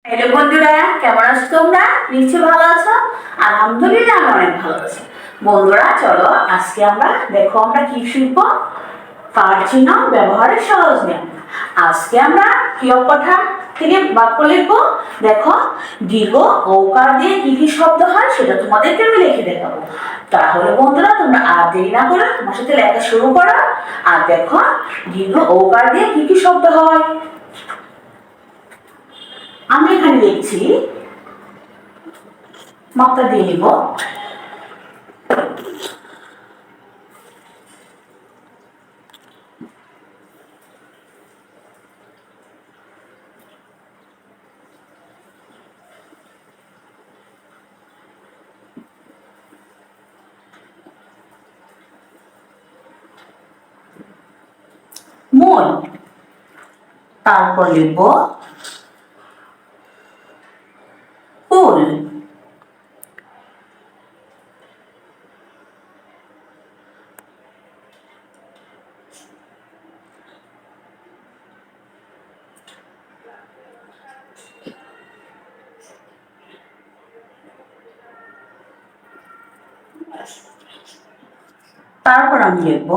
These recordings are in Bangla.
হ্যালো বন্ধুরা, কেমন আছো তোমরা? নিশ্চয়ই ভালো আছো। আলহামদুলিল্লাহ আমি অনেক ভালো আছি। বন্ধুরা চলো আজকে আমরা কি শিখবো? কারচিহ্ন ব্যবহারের সহজ নিয়ম। আজকে আমরা ক্রিয়া কথা থেকে বাক্য লিখবো। দেখো, দীর্ঘ ঔকার দিয়ে কি কি শব্দ হয় সেটা তোমাদেরকে আমি লিখে দেখাবো। তাহলে বন্ধুরা তোমরা আর দেরি না করে আমার সাথে লেখা শুরু করো। আর দেখো, দীর্ঘ ঔকার দিয়ে কি কি শব্দ হয়। আমি এখানে লিখছি, মাত্রা দিয়ে নিব। মন, তারপর লিখব ফুল, তারপর আমি লিখব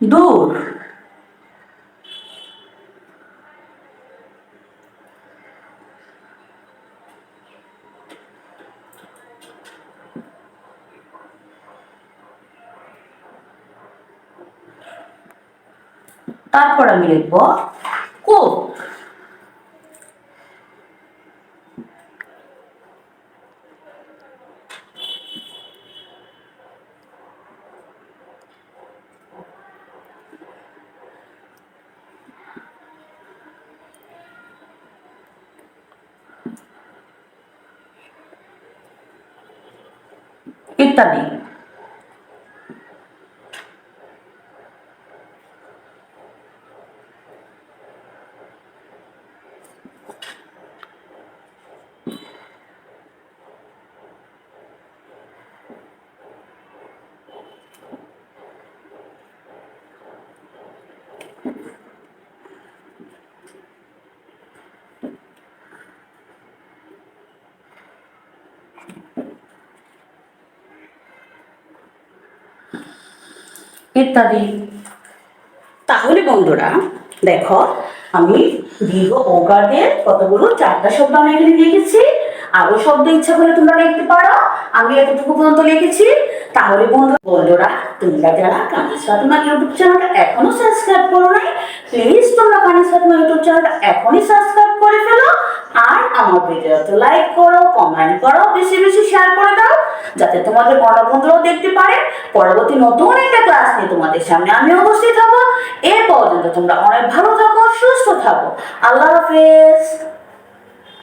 দূর, তারপর আমি লিখব কূপ, ইত্যাদি। ইত্যাদি। তাহলে বন্ধুরা দেখো, আমি দীর্ঘ ওকার দিয়ে কতগুলো 4টা শব্দ আমি এখানে লিখেছি। আরো শব্দ ইচ্ছা করলে তোমরা লিখতে পারো, আমি এতটুকু পর্যন্ত লিখেছি। তাহলে বন্ধুরা তোমরা যারা কানিজ ফাতেমা ইউটিউব চ্যানেলটা এখনো সাবস্ক্রাইব করো নাই, প্লিজ তোমরা কানিজ ফাতেমা ইউটিউব চ্যানেলটা এখনই সাবস্ক্রাইব করে ফেলো। আর আমার ভিডিওতে লাইক করো, কমেন্ট করো, বেশি বেশি শেয়ার করে দাও, যাতে তোমাদের বড় বন্ধুরাও দেখতে পারে। পরবর্তী নতুন একটা ক্লাস নিয়ে তোমাদের সামনে আমি উপস্থিত হব। এর পর্যন্ত তোমরা অনেক ভালো থাকো, সুস্থ থাকো। আল্লাহ হাফেজ।